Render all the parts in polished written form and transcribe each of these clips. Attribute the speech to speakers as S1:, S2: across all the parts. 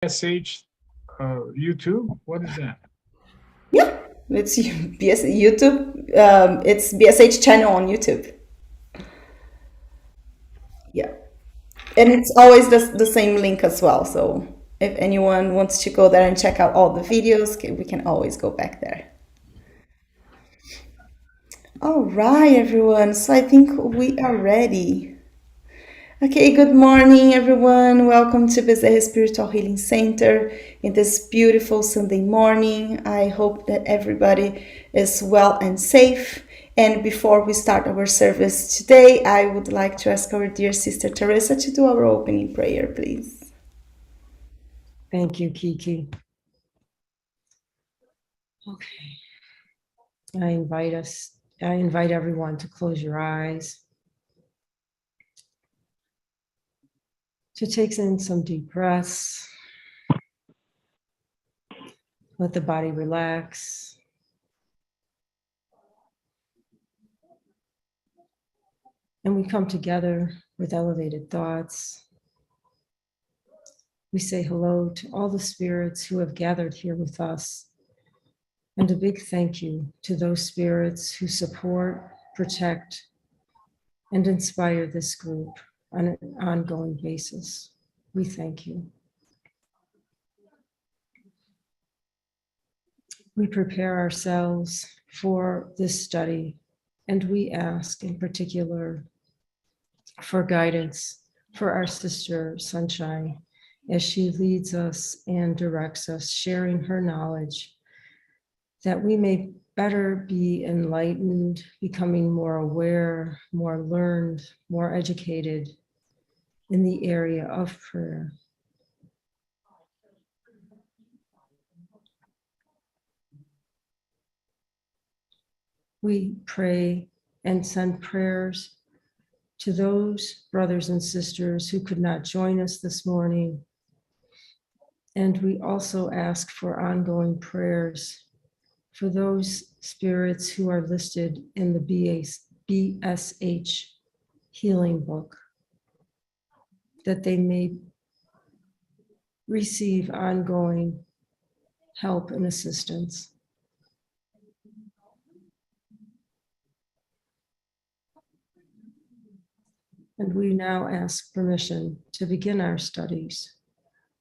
S1: SH YouTube? What is that?
S2: Yeah, it's YouTube. It's BSH channel on YouTube. Yeah, and it's always the same link as well. So if anyone wants to go there and check out all the videos, we can always go back there. All right, everyone. So I think we are ready. Okay, good morning, everyone. Welcome to Bezerra Spiritual Healing Center in this beautiful Sunday morning. I hope that everybody is well and safe. And before we start our service today, I would like to ask our dear sister Teresa to do our opening prayer, please.
S3: Thank you, Kiki. Okay. I invite everyone to close your eyes, to take in some deep breaths, let the body relax. And we come together with elevated thoughts. We say hello to all the spirits who have gathered here with us. And a big thank you to those spirits who support, protect, and inspire this group on an ongoing basis. We thank you. We prepare ourselves for this study, and we ask in particular for guidance for our sister Sunshine as she leads us and directs us, sharing her knowledge, that we may better be enlightened, becoming more aware, more learned, more educated in the area of prayer. We pray and send prayers to those brothers and sisters who could not join us this morning. And we also ask for ongoing prayers for those spirits who are listed in the BSH healing book, that they may receive ongoing help and assistance. And we now ask permission to begin our studies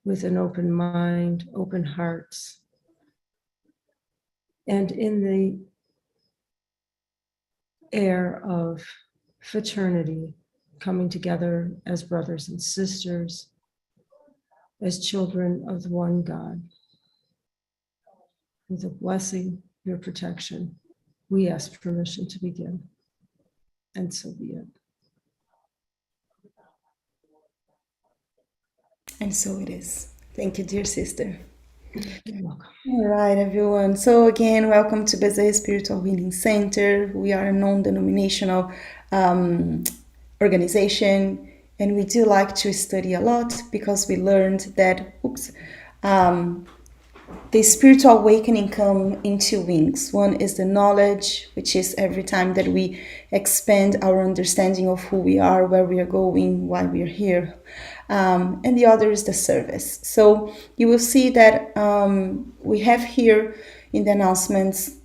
S3: with an open mind, open hearts, and in the air of fraternity, coming together as brothers and sisters, as children of the one God. With a blessing, your protection, we ask permission to begin. And so be it.
S2: And so it is. Thank you, dear sister.
S3: You're welcome.
S2: All right, everyone. So again, welcome to Bezerra Spiritual Healing Center. We are a non-denominational organization, and we do like to study a lot because we learned that, the spiritual awakening come in two wings. One is the knowledge, which is every time that we expand our understanding of who we are, where we are going, why we are here. And the other is the service. So you will see that we have here in the announcements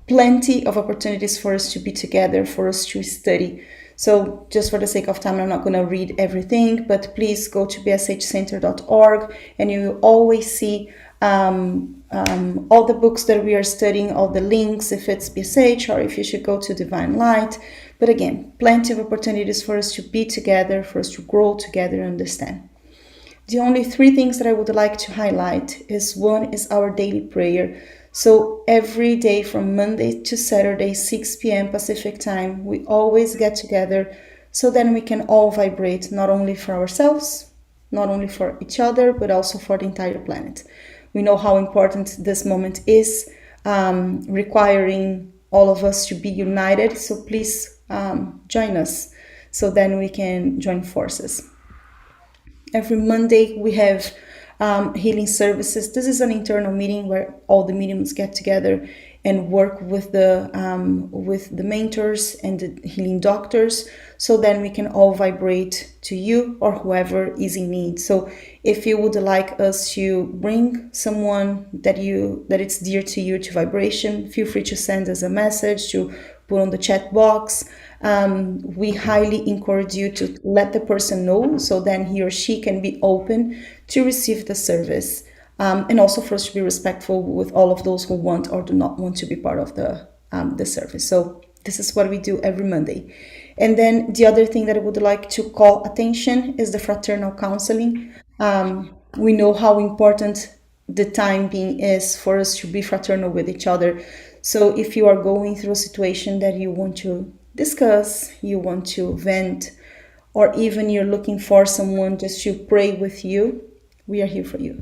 S2: plenty of opportunities for us to be together, for us to study. So just for the sake of time, I'm not going to read everything, but please go to bshcenter.org and you will always see all the books that we are studying, all the links, if it's BSH or if you should go to Divine Light. But again, plenty of opportunities for us to be together, for us to grow together and understand. The only three things that I would like to highlight is one is our daily prayer. So every day from Monday to Saturday, 6 p.m. Pacific time, we always get together so then we can all vibrate, not only for ourselves, not only for each other, but also for the entire planet. We know how important this moment is, requiring all of us to be united. So please join us so then we can join forces. Every Monday we have healing services. This is an internal meeting where all the mediums get together and work with the mentors and the healing doctors, so then we can all vibrate to you or whoever is in need. So if you would like us to bring someone that it's dear to you to vibration, feel free to send us a message, to put on the chat box. We highly encourage you to let the person know, so then he or she can be open to receive the service. And also for us to be respectful with all of those who want or do not want to be part of the service. So this is what we do every Monday. And then the other thing that I would like to call attention is the Fraternal Counseling. We know how important the time being is for us to be fraternal with each other. So if you are going through a situation that you want to discuss, you want to vent, or even you're looking for someone just to pray with you, we are here for you.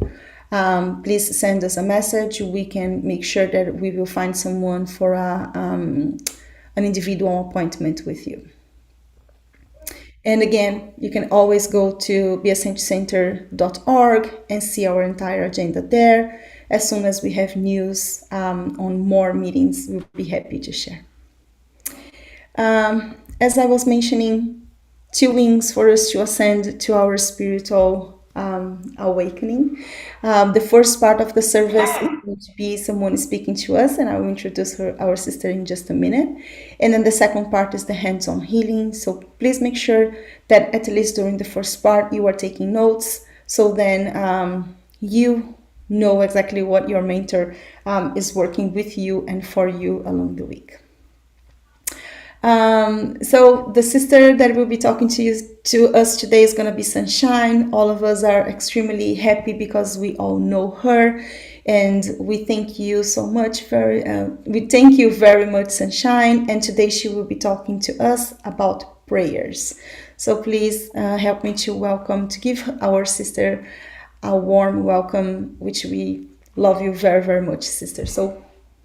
S2: Please send us a message. We can make sure that we will find someone for an individual appointment with you. And again, you can always go to beascentcenter.org and see our entire agenda there. As soon as we have news on more meetings, we'll be happy to share. As I was mentioning, 2 wings for us to ascend to our spiritual awakening. The first part of the service is going to be someone speaking to us, and I will introduce our sister in just a minute. And then the second part is the hands-on healing. So please make sure that at least during the first part you are taking notes, so then you know exactly what your mentor is working with you and for you along the week. So the sister that will be talking to us today is going to be Sunshine. All of us are extremely happy because we all know her, and we thank you so much. We thank you very much, Sunshine. And today she will be talking to us about prayers. So please help me to give our sister a warm welcome, which we love you very, very much, sister. So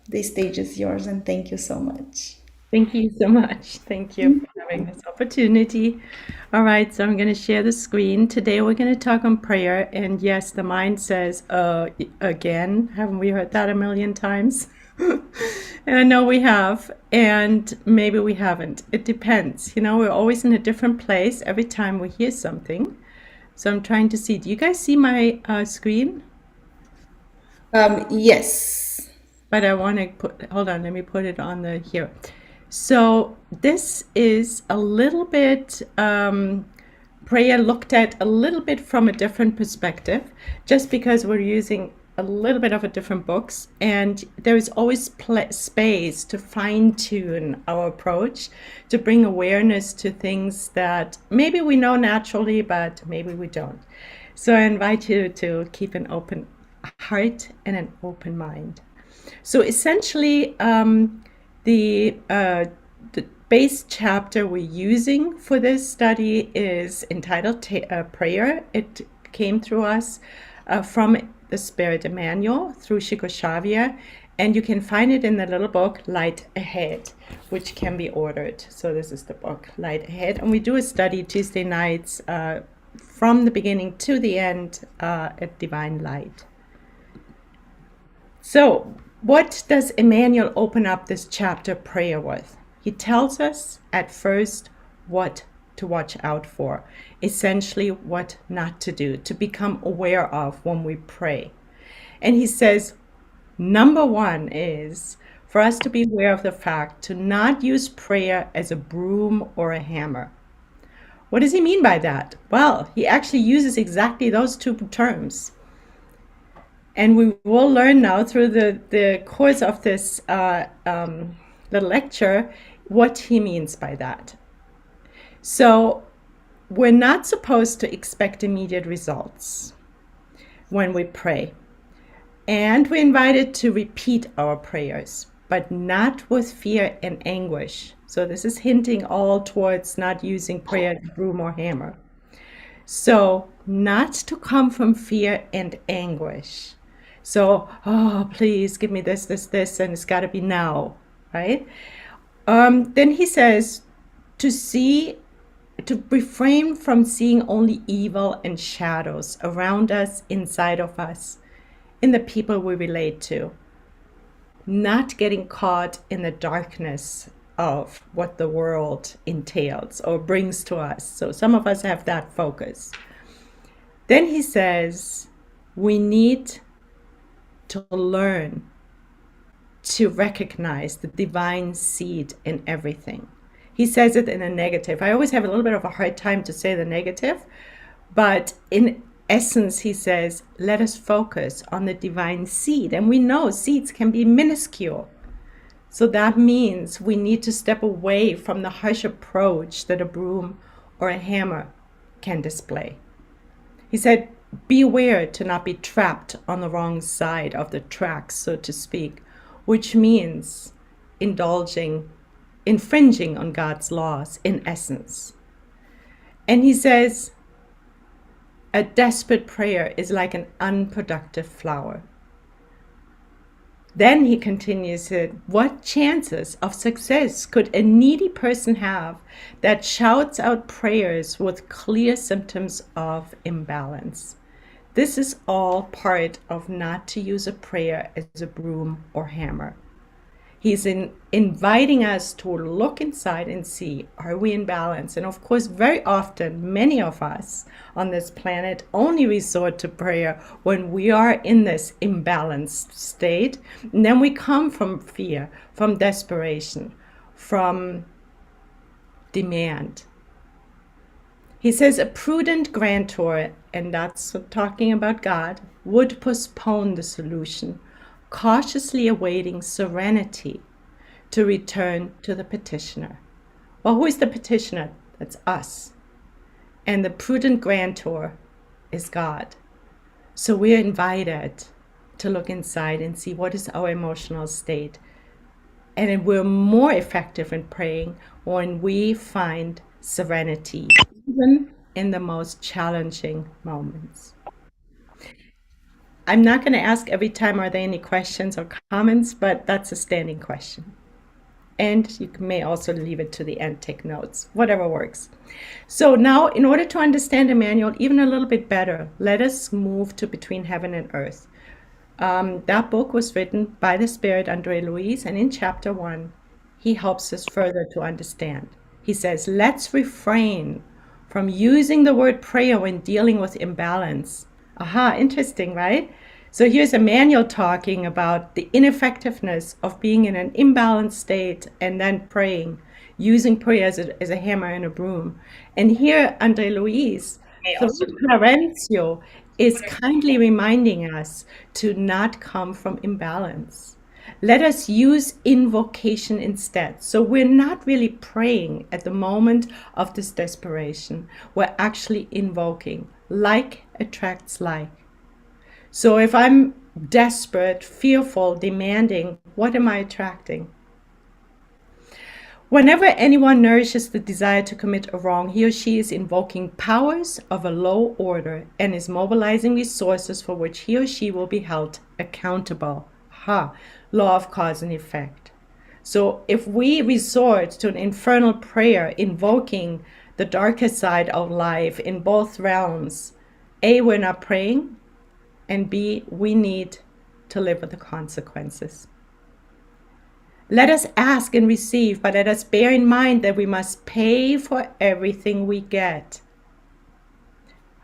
S2: the stage is yours, and thank you so much.
S4: Thank you so much. Thank you for having this opportunity. All right, so I'm going to share the screen. Today we're going to talk on prayer. And yes, the mind says, again, haven't we heard that a million times? And I know we have, and maybe we haven't. It depends. You know, we're always in a different place every time we hear something. So I'm trying to see. Do you guys see my screen?
S2: Yes.
S4: But I want to hold on, let me put it on here. So this is a little bit prayer looked at a little bit from a different perspective, just because we're using a little bit of a different books, and there is always space to fine-tune our approach, to bring awareness to things that maybe we know naturally, but maybe we don't. So I invite you to keep an open heart and an open mind. So essentially, the base chapter we're using for this study is entitled Prayer. It came through us from the Spirit Emmanuel through Chico Xavier, and you can find it in the little book Light Ahead, which can be ordered. So this is the book Light Ahead, and we do a study Tuesday nights from the beginning to the end at Divine Light. So what does Emmanuel open up this chapter prayer with? He tells us at first what to watch out for, essentially what not to do, to become aware of when we pray. And he says, number 1 is for us to be aware of the fact to not use prayer as a broom or a hammer. What does he mean by that? Well, he actually uses exactly those 2 terms. And we will learn now through the course of this little lecture what he means by that. So we're not supposed to expect immediate results when we pray. And we're invited to repeat our prayers, but not with fear and anguish. So this is hinting all towards not using prayer as broom or hammer. So not to come from fear and anguish. So, oh, please give me this, and it's got to be now, right? Then he says to refrain from seeing only evil and shadows around us, inside of us, in the people we relate to. not getting caught in the darkness of what the world entails or brings to us. So some of us have that focus. Then he says, we need to learn to recognize the divine seed in everything. He says it in a negative. I always have a little bit of a hard time to say the negative, but in essence, he says, let us focus on the divine seed. And we know seeds can be minuscule. So that means we need to step away from the harsh approach that a broom or a hammer can display. He said, beware to not be trapped on the wrong side of the tracks, so to speak, which means infringing on God's laws in essence. And he says, a desperate prayer is like an unproductive flower. Then he continues it, what chances of success could a needy person have that shouts out prayers with clear symptoms of imbalance? This is all part of not to use a prayer as a broom or hammer. He's inviting us to look inside and see, are we in balance? And of course, very often, many of us on this planet only resort to prayer when we are in this imbalanced state. And then we come from fear, from desperation, from demand. He says a prudent grantor, and that's talking about God, would postpone the solution, cautiously awaiting serenity to return to the petitioner. Well, who is the petitioner? That's us. And the prudent grantor is God. So we're invited to look inside and see what is our emotional state. And we're more effective in praying when we find serenity, even in the most challenging moments. I'm not going to ask every time, are there any questions or comments, but that's a standing question. And you may also leave it to the end, take notes, whatever works. So now, in order to understand Emmanuel even a little bit better, let us move to Between Heaven and Earth. That book was written by the Spirit, Andre Luis, and in chapter 1, he helps us further to understand. He says, let's refrain from using the word prayer when dealing with imbalance. Aha, interesting, right? So here's Emmanuel talking about the ineffectiveness of being in an imbalanced state and then praying, using prayer as a hammer and a broom. And here, Andre Luis, Florencio, is kindly reminding us to not come from imbalance. Let us use invocation instead. So we're not really praying at the moment of this desperation. We're actually invoking. Like attracts like. So if I'm desperate, fearful, demanding, what am I attracting? Whenever anyone nourishes the desire to commit a wrong, he or she is invoking powers of a low order and is mobilizing resources for which he or she will be held accountable. Law of cause and effect. So if we resort to an infernal prayer invoking the darker side of life in both realms, A, we're not praying, and B, we need to live with the consequences. Let us ask and receive, but let us bear in mind that we must pay for everything we get.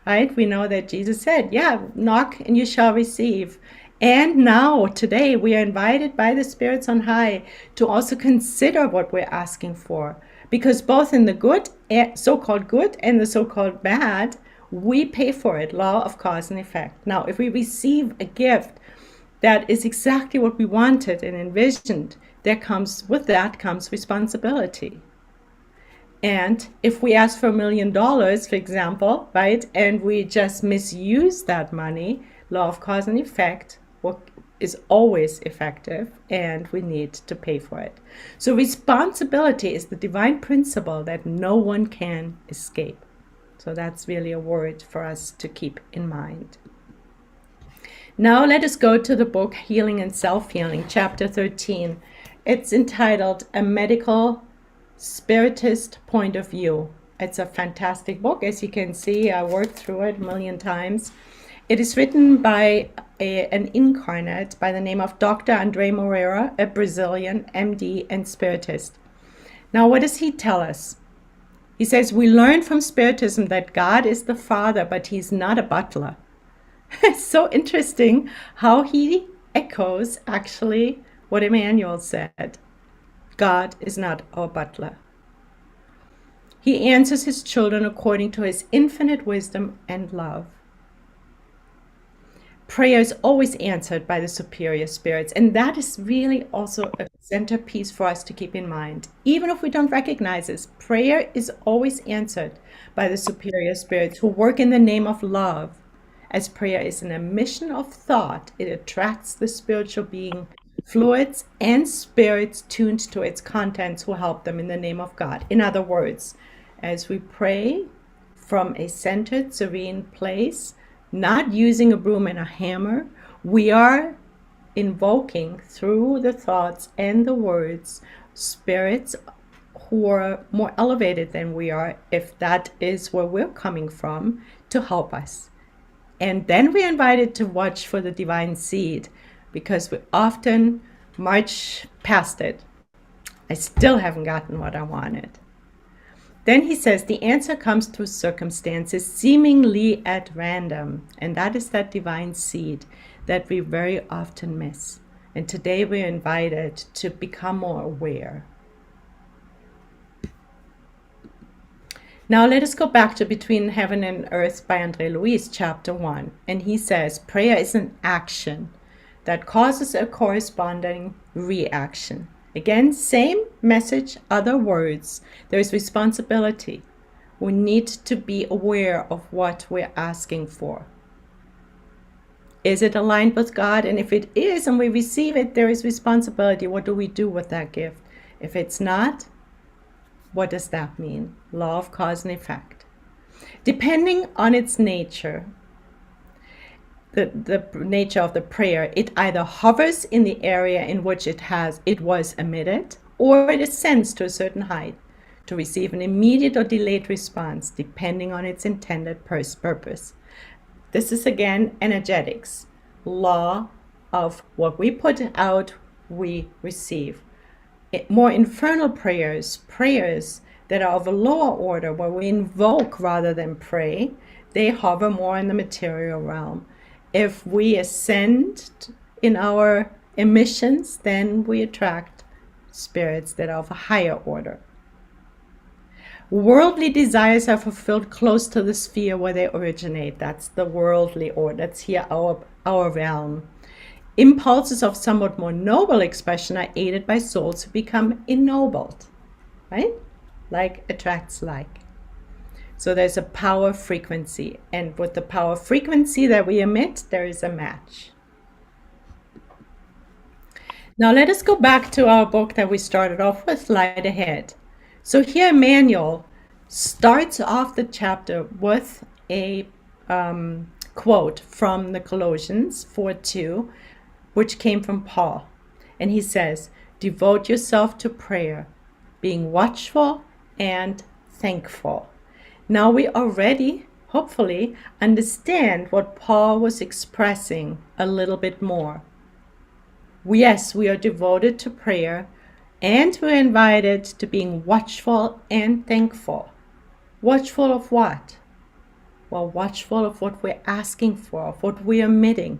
S4: Right? We know that Jesus said, knock and you shall receive. And now, today, we are invited by the spirits on high to also consider what we're asking for. Because both in the good, so-called good, and the so-called bad, we pay for it, law of cause and effect. Now, if we receive a gift that is exactly what we wanted and envisioned, with that comes responsibility. And if we ask for $1 million, for example, right, and we just misuse that money, law of cause and effect is always effective, and we need to pay for it. So responsibility is the divine principle that no one can escape. So that's really a word for us to keep in mind. Now let us go to the book Healing and Self-Healing, chapter 13. It's entitled A Medical Spiritist Point of View. It's a fantastic book. As you can see, I worked through it a million times. It is written by an incarnate by the name of Dr. Andre Moreira, a Brazilian MD and Spiritist. Now, what does he tell us? He says, we learn from Spiritism that God is the Father, but he's not a butler. It's so interesting how he echoes actually what Emmanuel said. God is not our butler. He answers his children according to his infinite wisdom and love. Prayer is always answered by the superior spirits, and that is really also a centerpiece for us to keep in mind. Even if we don't recognize this, prayer is always answered by the superior spirits who work in the name of love. As prayer is an emission of thought, it attracts the spiritual being, fluids and spirits tuned to its contents who help them in the name of God. In other words, as we pray from a centered, serene place, not using a broom and a hammer, we are invoking through the thoughts and the words spirits who are more elevated than we are, if that is where we're coming from, to help us. And then we're invited to watch for the divine seed, because we often march past it. I still haven't gotten what I wanted. Then he says the answer comes through circumstances seemingly at random. And that is that divine seed that we very often miss. And today we're invited to become more aware. Now let us go back to Between Heaven and Earth by André Louis, chapter 1. And he says, prayer is an action that causes a corresponding reaction. Again, same message, other words. There is responsibility. We need to be aware of what we're asking for. Is it aligned with God? And if it is and we receive it, there is responsibility. What do we do with that gift? If it's not, what does that mean? Law of cause and effect. Depending on its nature, the nature of the prayer, it either hovers in the area in which it was emitted, or it ascends to a certain height to receive an immediate or delayed response, depending on its intended purpose. This is again energetics, law of what we put out, we receive. More infernal prayers that are of a lower order, where we invoke rather than pray, they hover more in the material realm. If we ascend in our emissions, then we attract spirits that are of a higher order. Worldly desires are fulfilled close to the sphere where they originate. That's the worldly order. That's here our realm. Impulses of somewhat more noble expression are aided by souls who become ennobled, right? Like attracts like. So there's a power frequency, and with the power frequency that we emit, there is a match. Now let us go back to our book that we started off with, Light Ahead. So here Emmanuel starts off the chapter with a quote from the Colossians 4:2, which came from Paul. And he says, devote yourself to prayer, being watchful and thankful. Now we already, hopefully, understand what Paul was expressing a little bit more. Yes, we are devoted to prayer, and we're invited to being watchful and thankful. Watchful of what? Well, watchful of what we're asking for, of what we're emitting.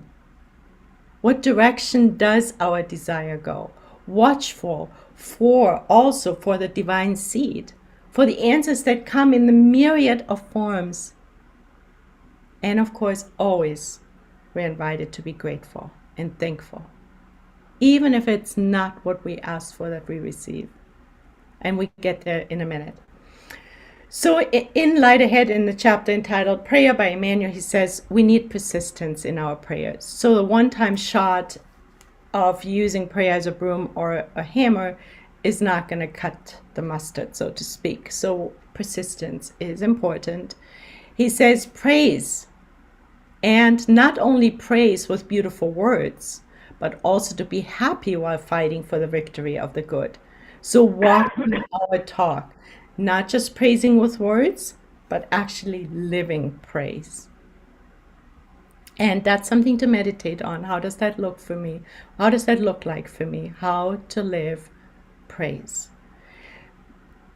S4: What direction does our desire go? Watchful also for the divine seed, for the answers that come in the myriad of forms. And of course, always we're invited to be grateful and thankful, even if it's not what we asked for that we receive. And we get there in a minute. So in Light Ahead, in the chapter entitled Prayer by Emmanuel, he says we need persistence in our prayers. So the one-time shot of using prayer as a broom or a hammer is not going to cut the mustard, so to speak. So persistence is important. He says praise, and not only praise with beautiful words, but also to be happy while fighting for the victory of the good. So walking our talk, not just praising with words, but actually living praise. And that's something to meditate on. How does that look for me? How does that look like for me? How to live praise.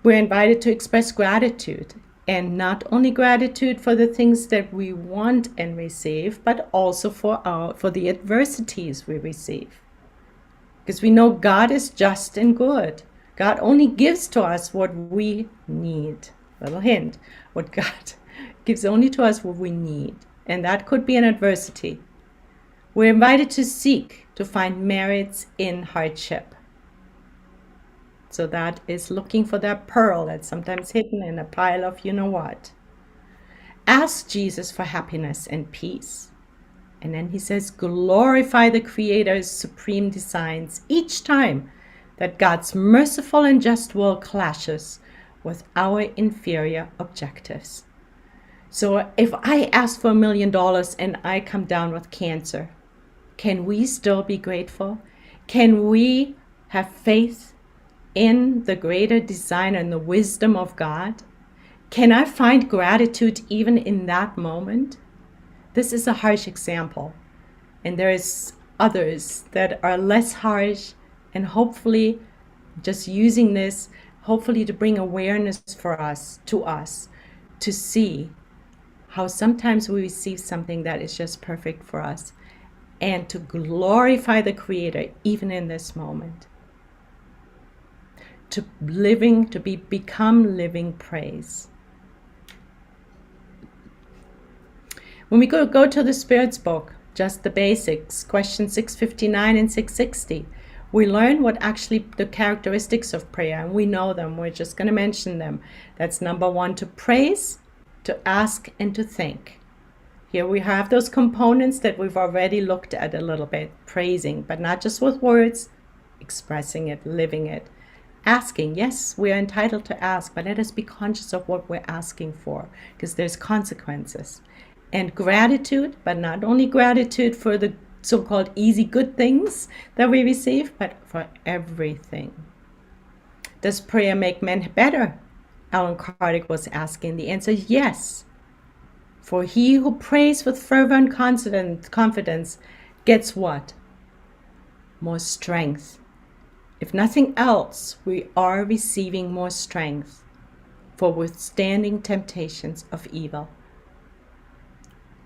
S4: We're invited to express gratitude, and not only gratitude for the things that we want and receive, but also for the adversities we receive. Because we know God is just and good. God only gives to us what we need. Little hint, what God gives only to us what we need. And that could be an adversity. We're invited to seek to find merits in hardship. So that is looking for that pearl that's sometimes hidden in a pile of you know what. Ask Jesus for happiness and peace. And then he says, glorify the Creator's supreme designs each time that God's merciful and just will clashes with our inferior objectives. So if I ask for $1 million and I come down with cancer, can we still be grateful? Can we have faith in the greater design and the wisdom of God? Can I find gratitude even in that moment? This is a harsh example, and there is others that are less harsh, and hopefully just using this, hopefully to bring awareness for us, to see how sometimes we receive something that is just perfect for us, and to glorify the Creator even in this moment. To become living praise. When we go to the Spirit's book, just the basics, questions 659 and 660, we learn what actually the characteristics of prayer, and we know them. We're just going to mention them. That's number 1, to praise, to ask, and to think. Here we have those components that we've already looked at a little bit, praising, but not just with words, expressing it, living it. Asking, yes, we are entitled to ask, but let us be conscious of what we're asking for, because there's consequences. And gratitude, but not only gratitude for the so-called easy good things that we receive, but for everything. Does prayer make men better? Alan Kardec was asking. The answer is yes. For he who prays with fervor and confidence gets what? More strength. If nothing else, we are receiving more strength for withstanding temptations of evil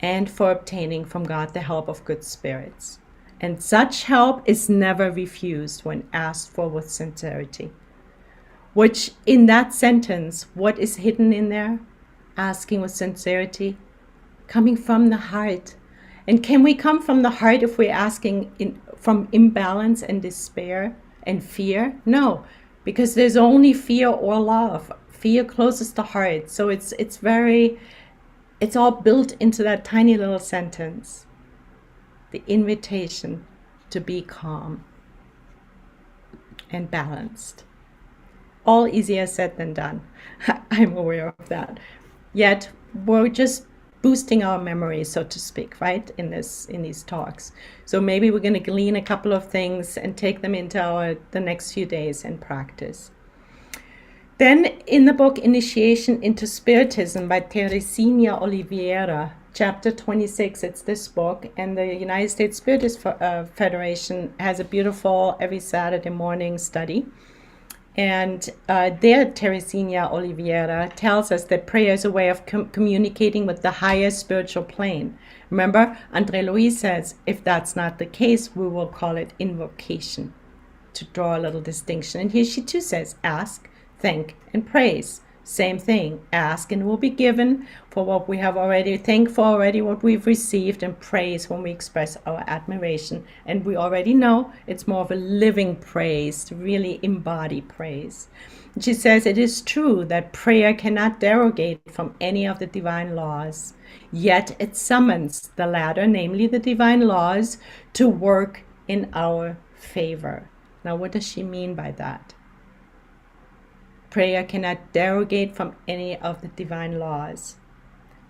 S4: and for obtaining from God the help of good spirits. And such help is never refused when asked for with sincerity. Which in that sentence, what is hidden in there? Asking with sincerity, coming from the heart. And can we come from the heart if we're asking from imbalance and despair and fear? No, because there's only fear or love. Fear closes the heart. So it's all built into that tiny little sentence. The invitation to be calm and balanced. All easier said than done. I'm aware of that. Yet we're just boosting our memory, so to speak, right, in these talks. So maybe we're going to glean a couple of things and take them into the next few days and practice. Then in the book Initiation into Spiritism by Teresina Oliveira, chapter 26, it's this book, and the United States Spiritist Federation has a beautiful every Saturday morning study. And there Teresina Oliveira tells us that prayer is a way of communicating with the higher spiritual plane. Remember, André Louis says, if that's not the case, we will call it invocation, to draw a little distinction. And here she too says, ask, thank, and praise. Same thing. Ask and will be given for what we have already. Thank for already what we've received, and praise when we express our admiration. And we already know it's more of a living praise, to really embody praise. And she says it is true that prayer cannot derogate from any of the divine laws, yet it summons the latter, namely the divine laws, to work in our favor. Now, what does she mean by that? Prayer cannot derogate from any of the divine laws.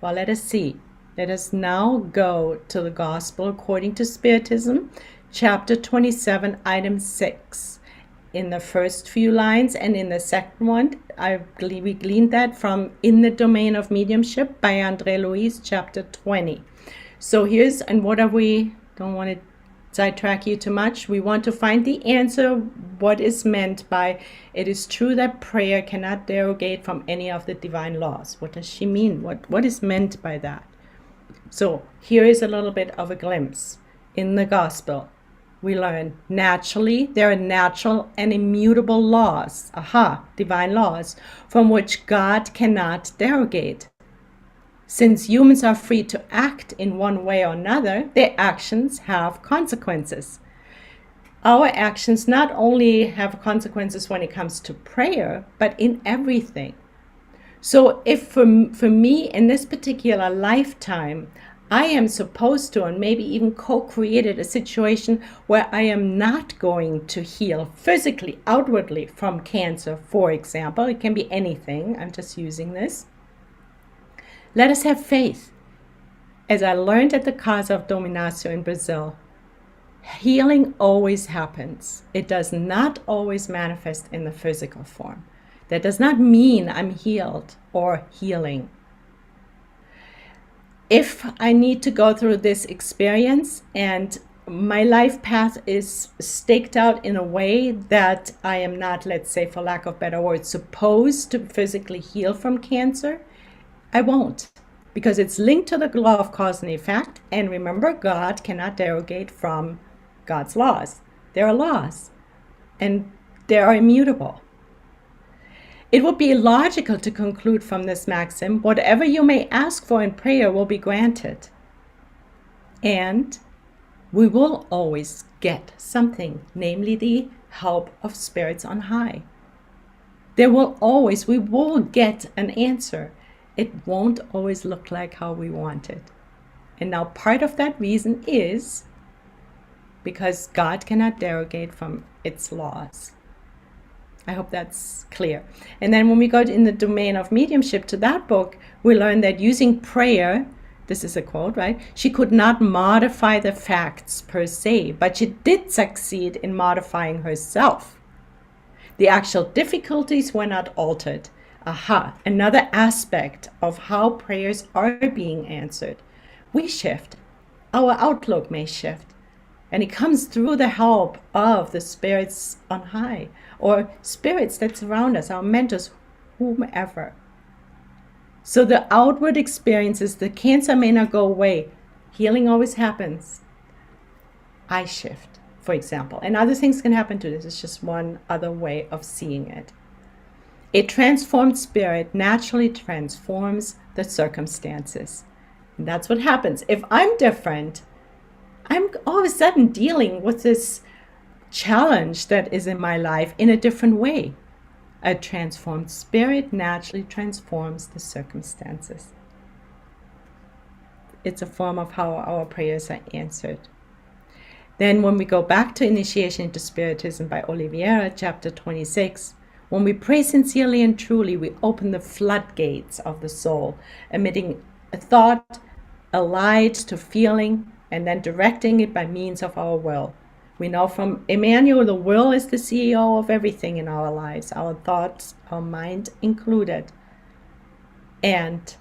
S4: Well, let us see. Let us now go to the Gospel according to Spiritism, chapter 27, item 6. In the first few lines and in the second one, we gleaned that from In the Domain of Mediumship by André Louis, chapter 20. So here's, and what are we, don't want to sidetrack you too much. We want to find the answer, what is meant by, it is true that prayer cannot derogate from any of the divine laws. What does she mean? What is meant by that? So here is a little bit of a glimpse. In the gospel, we learn naturally, there are natural and immutable laws, divine laws, from which God cannot derogate. Since humans are free to act in one way or another, their actions have consequences. Our actions not only have consequences when it comes to prayer, but in everything. So if for me in this particular lifetime, I am supposed to, and maybe even co-created a situation where I am not going to heal physically, outwardly from cancer, for example. It can be anything. I'm just using this. Let us have faith. As I learned at the Casa of Dominacio in Brazil, healing always happens. It does not always manifest in the physical form. That does not mean I'm healed or healing. If I need to go through this experience and my life path is staked out in a way that I am not, let's say, for lack of better words, supposed to physically heal from cancer, I won't, because it's linked to the law of cause and effect. And remember, God cannot derogate from God's laws. There are laws, and they are immutable. It would be illogical to conclude from this maxim, whatever you may ask for in prayer will be granted. And we will always get something, namely the help of spirits on high. We will get an answer. It won't always look like how we want it. And now part of that reason is because God cannot derogate from its laws. I hope that's clear. And then when we go in the domain of mediumship to that book, we learn that using prayer, this is a quote, right? She could not modify the facts per se, but she did succeed in modifying herself. The actual difficulties were not altered. Another aspect of how prayers are being answered. We shift. Our outlook may shift. And it comes through the help of the spirits on high, or spirits that surround us, our mentors, whomever. So the outward experiences, the cancer may not go away. Healing always happens. I shift, for example. And other things can happen to this. It's just one other way of seeing it. A transformed spirit naturally transforms the circumstances. And that's what happens. If I'm different, I'm all of a sudden dealing with this challenge that is in my life in a different way. A transformed spirit naturally transforms the circumstances. It's a form of how our prayers are answered. Then when we go back to Initiation into Spiritism by Oliveira, chapter 26, when we pray sincerely and truly, we open the floodgates of the soul, emitting a thought, a light to feeling, and then directing it by means of our will. We know from Emmanuel, the will is the CEO of everything in our lives, our thoughts, our mind included. And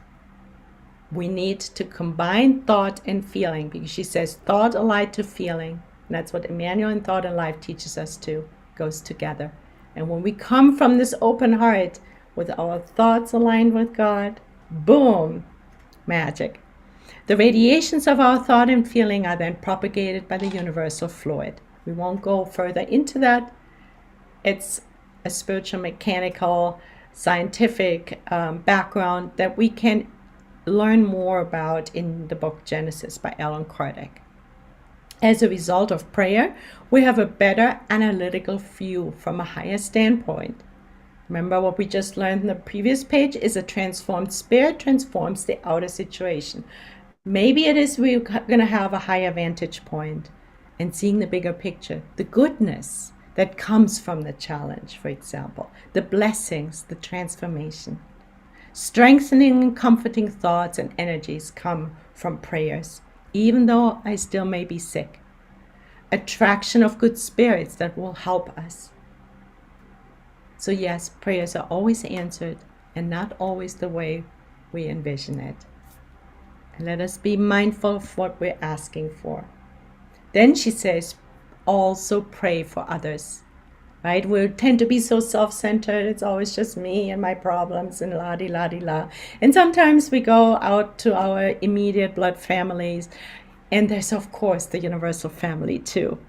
S4: we need to combine thought and feeling, because she says thought allied to feeling. And that's what Emmanuel in Thought and Life teaches us to, goes together. And when we come from this open heart with our thoughts aligned with God, boom, magic. The radiations of our thought and feeling are then propagated by the universal fluid. We won't go further into that. It's a spiritual, mechanical, scientific background that we can learn more about in the book Genesis by Alan Kardec. As a result of prayer, we have a better analytical view from a higher standpoint. Remember what we just learned in the previous page is a transformed spirit transforms the outer situation. Maybe it is we're going to have a higher vantage point and seeing the bigger picture, the goodness that comes from the challenge, for example, the blessings, the transformation. Strengthening and comforting thoughts and energies come from prayers, even though I still may be sick. Attraction of good spirits that will help us. So yes, prayers are always answered and not always the way we envision it. And let us be mindful of what we're asking for. Then she says, also pray for others. Right? We tend to be so self-centered. It's always just me and my problems and la-di-la-di-la. And sometimes we go out to our immediate blood families. And there's, of course, the universal family too.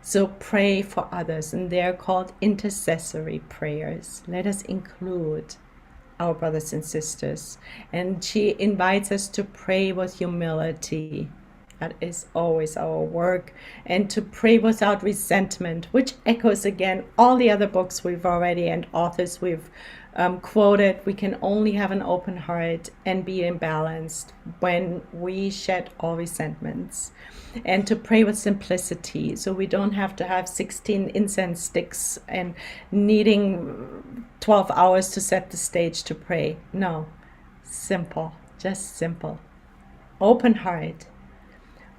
S4: So pray for others. And they're called intercessory prayers. Let us include our brothers and sisters. And she invites us to pray with humility. That is always our work. And to pray without resentment, which echoes again all the other books we've already and authors we've quoted. We can only have an open heart and be imbalanced when we shed all resentments. And to pray with simplicity, so we don't have to have 16 incense sticks and needing 12 hours to set the stage to pray. No, simple, just simple. Open heart.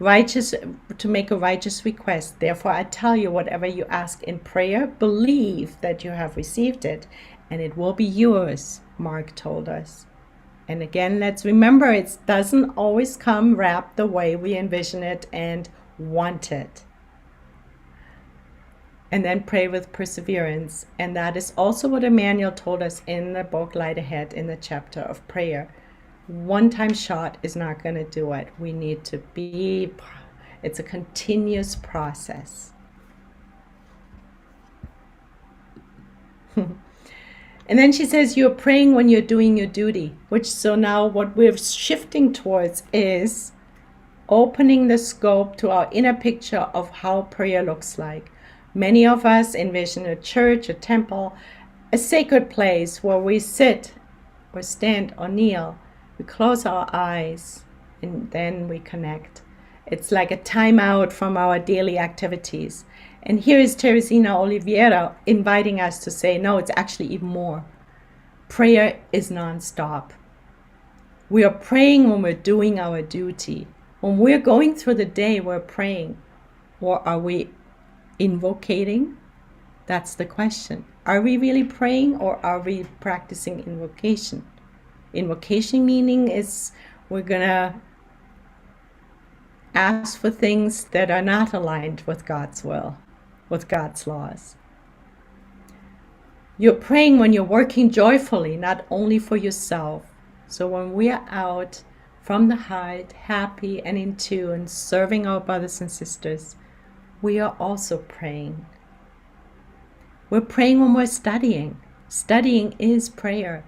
S4: Righteous, to make a righteous request. Therefore, I tell you, whatever you ask in prayer, believe that you have received it, and it will be yours, Mark told us. And again, let's remember, it doesn't always come wrapped the way we envision it and want it. And then pray with perseverance. And that is also what Emmanuel told us in the book Light Ahead, in the chapter of prayer. One-time shot is not going to do it. We need to be, it's a continuous process. And then she says, you're praying when you're doing your duty, which, so now what we're shifting towards is opening the scope to our inner picture of how prayer looks like. Many of us envision a church, a temple, a sacred place where we sit or stand or kneel. We close our eyes and then we connect. It's like a timeout from our daily activities. And here is Teresina Oliveira inviting us to say, no, it's actually even more. Prayer is nonstop. We are praying when we're doing our duty. When we're going through the day, we're praying. Or are we invocating? That's the question. Are we really praying, or are we practicing invocation? Invocation meaning is we're going to ask for things that are not aligned with God's will, with God's laws. You're praying when you're working joyfully, not only for yourself. So when we are out from the heart, happy and in tune, serving our brothers and sisters, we are also praying. We're praying when we're studying. Studying is prayer.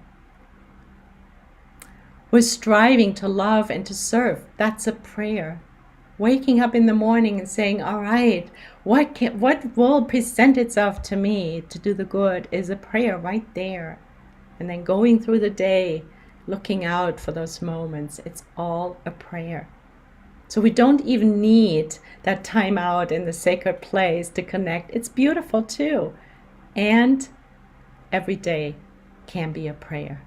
S4: We're striving to love and to serve. That's a prayer. Waking up in the morning and saying, all right, what will present itself to me to do the good is a prayer right there. And then going through the day, looking out for those moments, it's all a prayer. So we don't even need that time out in the sacred place to connect. It's beautiful too. And every day can be a prayer.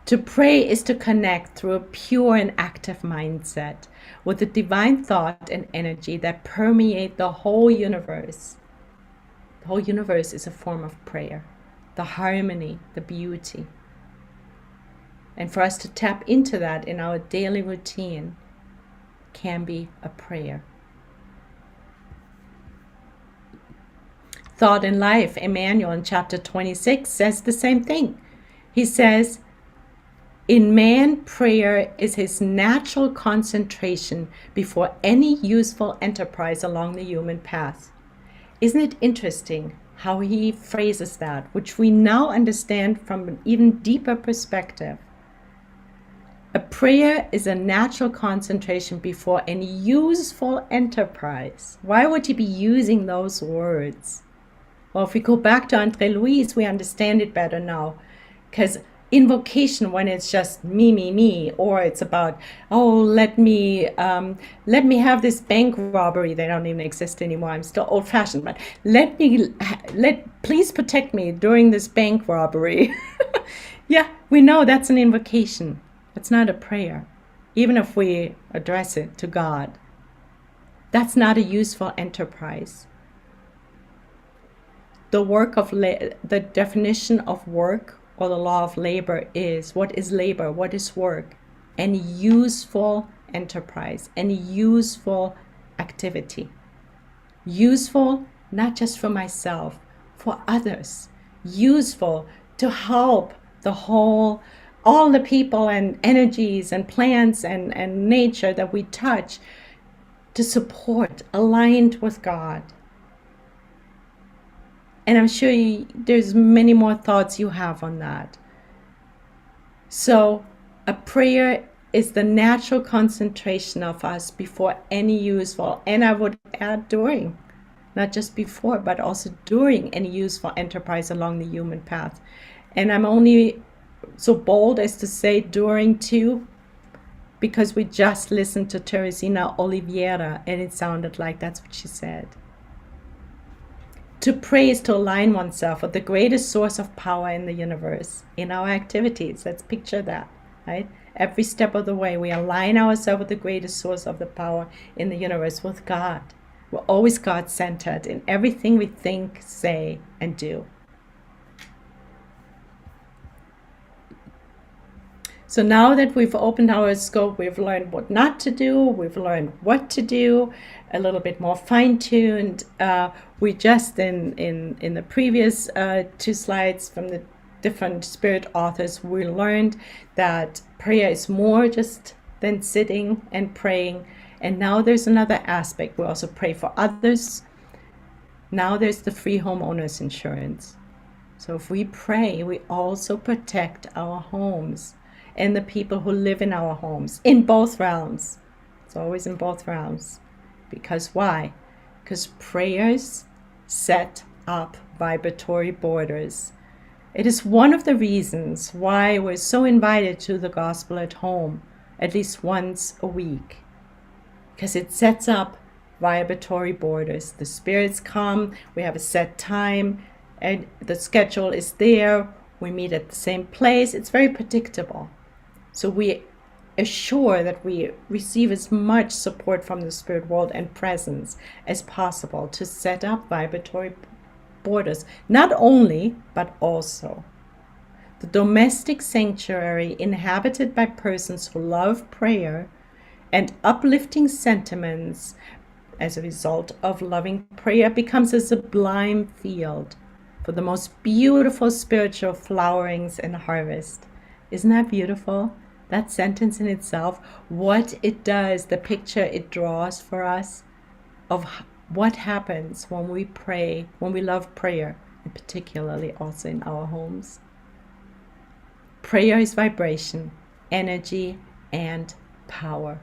S4: To pray is to connect through a pure and active mindset with the divine thought and energy that permeate the whole universe. The whole universe is a form of prayer. The harmony, the beauty. And for us to tap into that in our daily routine can be a prayer. Thought and Life, Emmanuel in chapter 26 says the same thing. He says, in man, prayer is his natural concentration before any useful enterprise along the human path. Isn't it interesting how he phrases that, which we now understand from an even deeper perspective? A prayer is a natural concentration before any useful enterprise. Why would he be using those words? Well, if we go back to André Louise, we understand it better now. Because invocation, when it's just me, or it's about, oh, let me have this bank robbery. They don't even exist anymore. I'm still old-fashioned, but please protect me during this bank robbery. Yeah, we know that's an invocation. It's not a prayer, even if we address it to God. That's not a useful enterprise. The definition of work or the law of labor is, what is labor? What is work? and useful enterprise and useful activity. Useful not just for myself, for others. Useful to help all the people and energies and plants and nature that we touch, to support, aligned with God. And I'm sure there's many more thoughts you have on that. So a prayer is the natural concentration of us before any useful, and I would add during, not just before, but also during any useful enterprise along the human path. And I'm only so bold as to say during too, because we just listened to Teresina Oliveira and it sounded like that's what she said. To pray is to align oneself with the greatest source of power in the universe, in our activities. Let's picture that, right? Every step of the way, we align ourselves with the greatest source of the power in the universe, with God. We're always God-centered in everything we think, say, and do. So now that we've opened our scope, we've learned what not to do, we've learned what to do, a little bit more fine-tuned. We just, in the previous 2 slides from the different spirit authors, we learned that prayer is more just than sitting and praying. And now there's another aspect. We also pray for others. Now there's the free homeowners insurance. So if we pray, we also protect our homes and the people who live in our homes, in both realms. It's always in both realms. Because why? Because prayers set up vibratory borders. It is one of the reasons why we're so invited to the gospel at home, at least once a week. Because it sets up vibratory borders. The spirits come, we have a set time, and the schedule is there. We meet at the same place. It's very predictable. So we assure that we receive as much support from the spirit world and presence as possible to set up vibratory borders, not only, but also. The domestic sanctuary inhabited by persons who love prayer and uplifting sentiments as a result of loving prayer becomes a sublime field for the most beautiful spiritual flowerings and harvest. Isn't that beautiful? That sentence in itself, what it does, the picture it draws for us of what happens when we pray, when we love prayer, and particularly also in our homes. Prayer is vibration, energy, and power.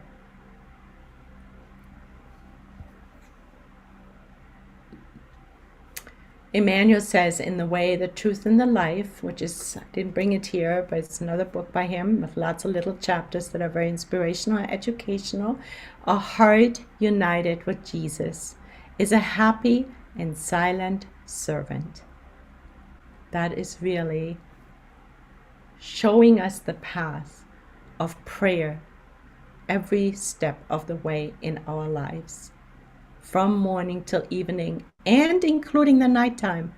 S4: Emmanuel says in The Way, the Truth, and the Life, which is, I didn't bring it here, but it's another book by him with lots of little chapters that are very inspirational and educational. A heart united with Jesus is a happy and silent servant. That is really showing us the path of prayer every step of the way in our lives, from morning till evening, and including the nighttime,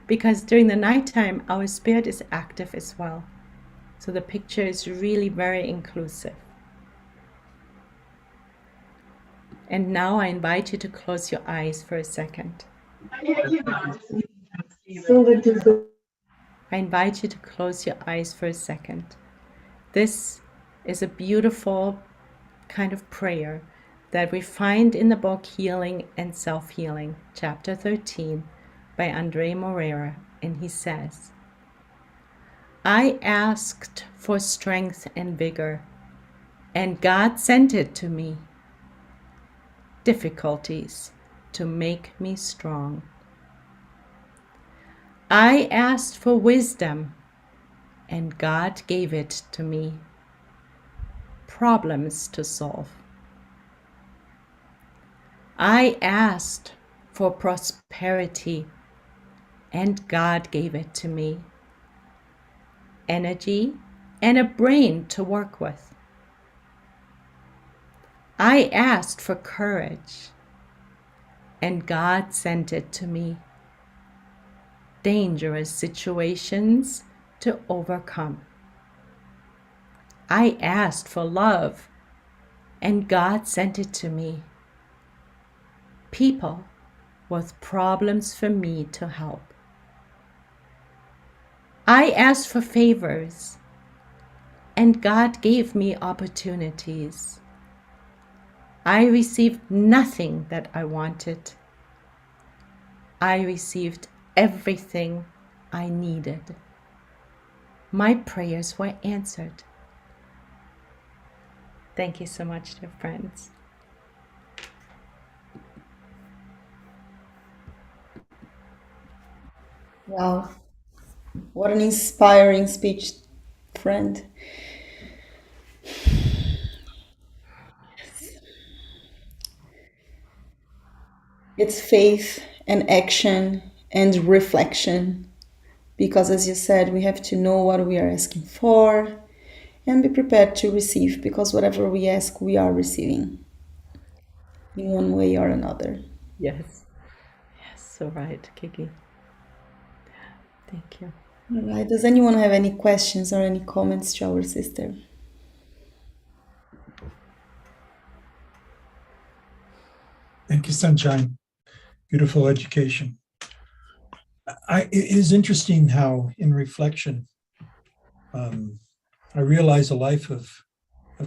S4: because during the nighttime our spirit is active as well. So the picture is really very inclusive. And now I invite you to close your eyes for a second. I invite you to close your eyes for a second. This is a beautiful kind of prayer that we find in the book Healing and Self-Healing, chapter 13, by Andre Moreira, and he says, I asked for strength and vigor, and God sent it to me. Difficulties to make me strong. I asked for wisdom, and God gave it to me. Problems to solve. I asked for prosperity, and God gave it to me. Energy and a brain to work with. I asked for courage, and God sent it to me. Dangerous situations to overcome. I asked for love, and God sent it to me. People with problems for me to help. I asked for favors, and God gave me opportunities. I received nothing that I wanted. I received everything I needed. My prayers were answered. Thank you so much, dear friends.
S2: Wow, what an inspiring speech, friend. It's faith and action and reflection. Because, as you said, we have to know what we are asking for and be prepared to receive, because whatever we ask, we are receiving in one way or another.
S4: Yes. Yes, so right, Kiki. Thank you.
S2: All right. Does anyone have any questions or any comments to our sister?
S5: Thank you, Sunshine. Beautiful education. It is interesting how, in reflection, I realize a life of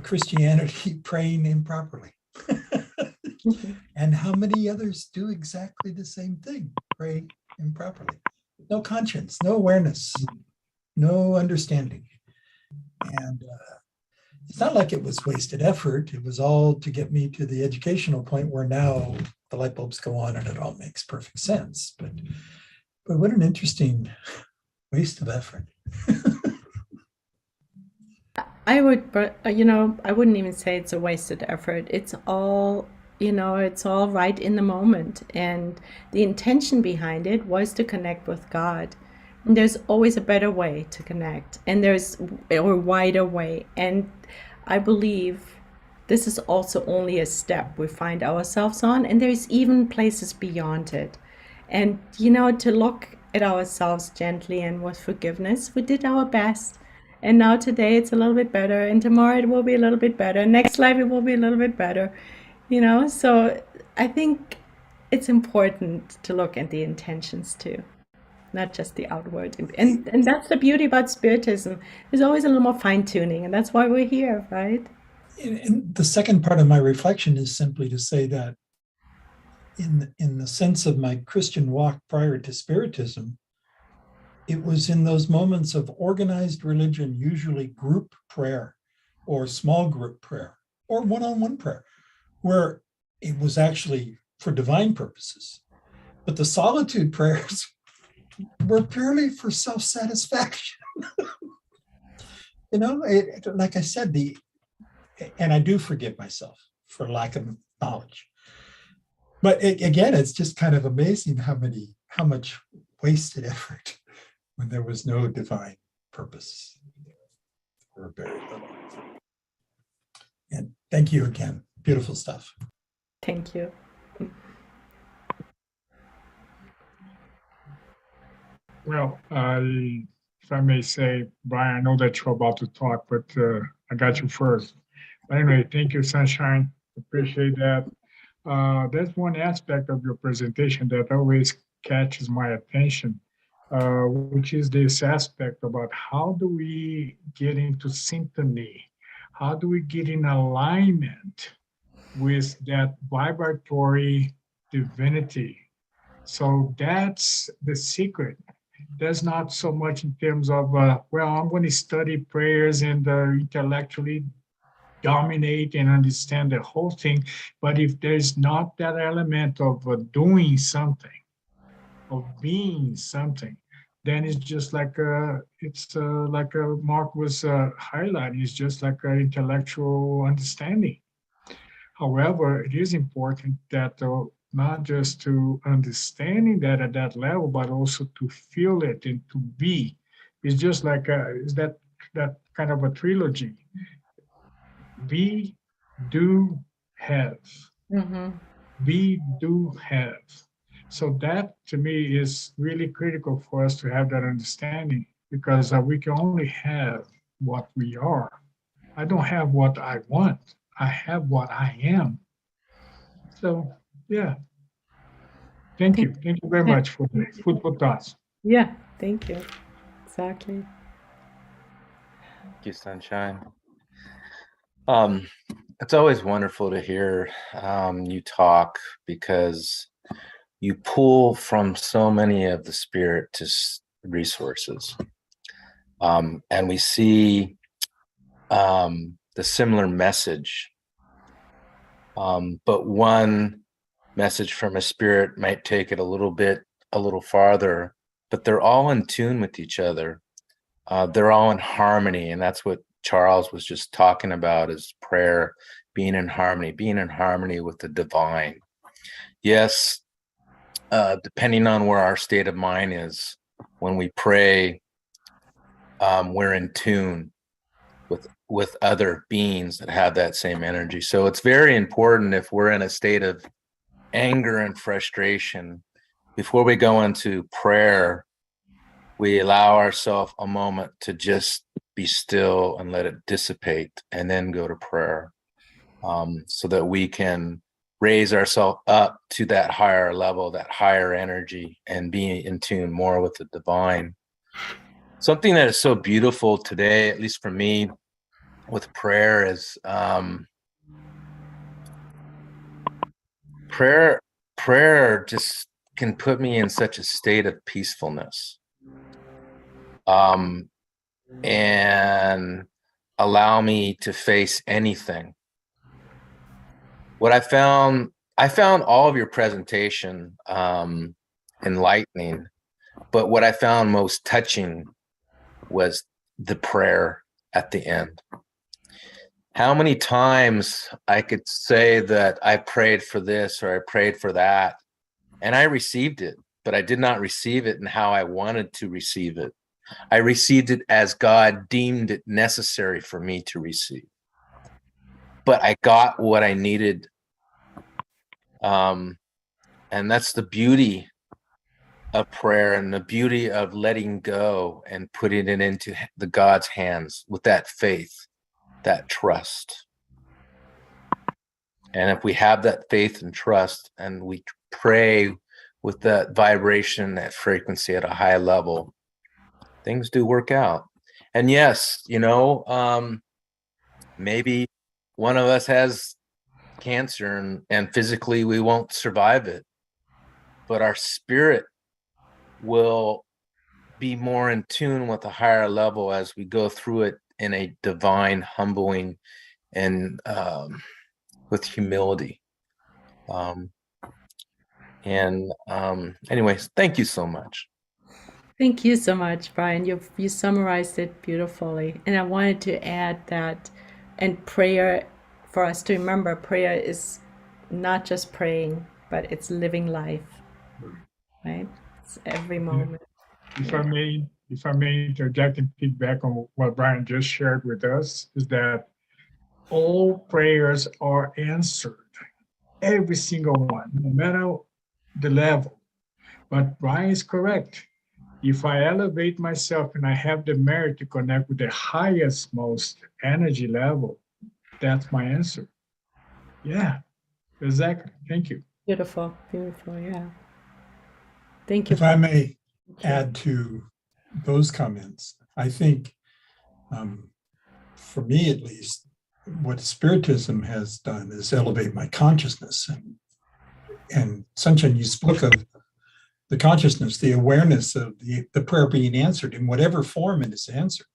S5: Christianity praying improperly. And how many others do exactly the same thing, pray improperly. No conscience, no awareness, no understanding. And it's not like it was wasted effort. It was all to get me to the educational point where now the light bulbs go on and it all makes perfect sense. But what an interesting waste of effort.
S4: I would, I wouldn't even say it's a wasted effort. It's all, it's all right in the moment. And the intention behind it was to connect with God. And there's always a better way to connect, and there's a wider way. And I believe this is also only a step we find ourselves on, and there's even places beyond it. And, to look at ourselves gently and with forgiveness, we did our best. And now today it's a little bit better, and tomorrow it will be a little bit better. Next life it will be a little bit better, So I think it's important to look at the intentions too, not just the outward. And that's the beauty about Spiritism. There's always a little more fine tuning, and that's why we're here, right?
S5: And the second part of my reflection is simply to say that in the sense of my Christian walk prior to Spiritism, it was in those moments of organized religion, usually group prayer or small group prayer or one-on-one prayer, where it was actually for divine purposes. But the solitude prayers were purely for self-satisfaction. Like I said, and I do forgive myself for lack of knowledge. But again, it's just kind of amazing how much wasted effort when there was no divine purpose or very little. And thank you again. Beautiful stuff.
S4: Thank you.
S1: Well, if I may say, Brian, I know that you're about to talk, but I got you first. But anyway, thank you, Sunshine. Appreciate that. There's one aspect of your presentation that always catches my attention, which is this aspect about how do we get into symphony? How do we get in alignment with that vibratory divinity? So that's the secret. That's not so much in terms of, I'm going to study prayers and intellectually dominate and understand the whole thing. But if there's not that element of doing something, of being something, then it's just like like Mark was highlighting, it's just like an intellectual understanding. However, it is important that not just to understanding that at that level, but also to feel it and to be. It's just like is that kind of a trilogy. Be, do, have.
S4: Mm-hmm.
S1: Be, do, have. So that to me is really critical for us to have that understanding, because we can only have what we are. I don't have what I want. I have what I am. So, yeah. Thank you. Thank you very much for the food for thoughts.
S4: Yeah, thank you. Exactly.
S6: Thank you, Sunshine. It's always wonderful to hear you talk, because you pull from so many of the Spiritist resources. And we see the similar message, but one message from a spirit might take it a little farther, but they're all in tune with each other. They're all in harmony, and that's what Charles was just talking about, is prayer being in harmony with the divine. Yes, depending on where our state of mind is, when we pray, we're in tune with other beings that have that same energy. So it's very important, if we're in a state of anger and frustration, before we go into prayer, we allow ourselves a moment to just be still and let it dissipate, and then go to prayer, so that we can raise ourselves up to that higher level, that higher energy, and be in tune more with the divine. Something that is so beautiful today, at least for me, with prayer is prayer just can put me in such a state of peacefulness, and allow me to face anything. What I found all of your presentation enlightening, but what I found most touching was the prayer at the end. How many times I could say that I prayed for this or I prayed for that, and I received it, but I did not receive it in how I wanted to receive it. I received it as God deemed it necessary for me to receive. But I got what I needed. And that's the beauty of prayer, and the beauty of letting go and putting it into the God's hands with that faith, that trust. And if we have that faith and trust, and we pray with that vibration, that frequency at a high level, things do work out. And yes, maybe one of us has cancer, and physically we won't survive it, but our spirit will be more in tune with a higher level as we go through it in a divine, humbling, and with humility. Anyways, thank you so much.
S4: Thank you so much, Brian. You summarized it beautifully. And I wanted to add that, and prayer, for us to remember, prayer is not just praying, but it's living life, right? It's every moment.
S1: If I may interject and feedback on what Brian just shared with us, is that all prayers are answered, every single one, no matter the level. But Brian is correct. If I elevate myself and I have the merit to connect with the highest, most energy level, that's my answer. Yeah, exactly. Thank you.
S4: Beautiful, beautiful, yeah. Thank you.
S5: If I may add to those comments, I think, for me at least, what Spiritism has done is elevate my consciousness. And Sunshine, you spoke of the consciousness, the awareness of the prayer being answered in whatever form it is answered,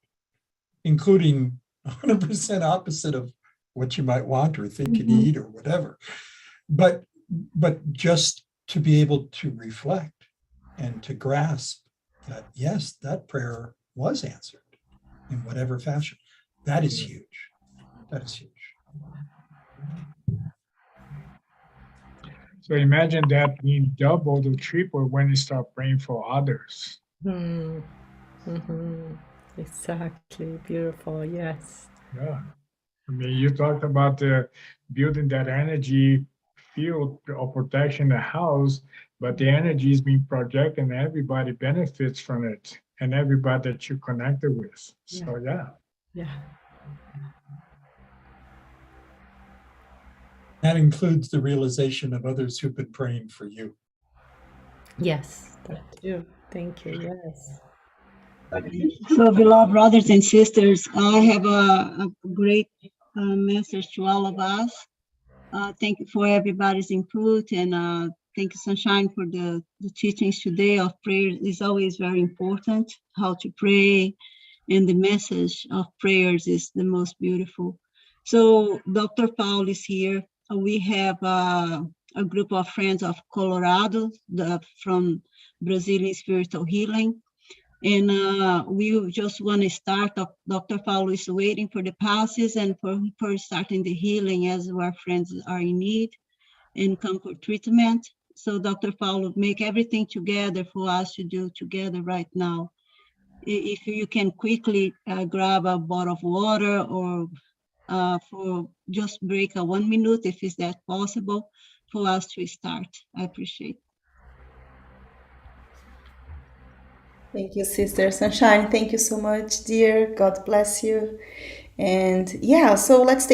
S5: including 100% opposite of what you might want or think you need or whatever. But just to be able to reflect and to grasp that, yes, that prayer was answered in whatever fashion. That is huge. That is huge.
S1: So imagine that being doubled or triple when you start praying for others.
S4: Exactly. Beautiful. Yes.
S1: Yeah. I mean, you talked about building that energy field of protection in the house, but the energy is being projected and everybody benefits from it, and everybody that you connected with. So, yeah.
S4: Yeah.
S5: That includes the realization of others who've been praying for you.
S4: Yes, that too. Thank you. Yes.
S7: So, beloved brothers and sisters, I have a great message to all of us. Thank you for everybody's input, and thank you, Sunshine, for the teachings today of prayer. Is always very important, how to pray, and the message of prayers is the most beautiful. So Dr. Paul is here. We have a group of friends of Colorado from Brazilian Spiritual Healing. And we just want to start. Dr. Paulo is waiting for the passes and for starting the healing as our friends are in need and come for treatment. So Dr. Paulo, make everything together for us to do together right now. If you can quickly grab a bottle of water or for just break 1 minute, if is that possible, for us to start. I appreciate it.
S2: Thank you, Sister Sunshine. Thank you so much, dear. God bless you. And yeah, so let's take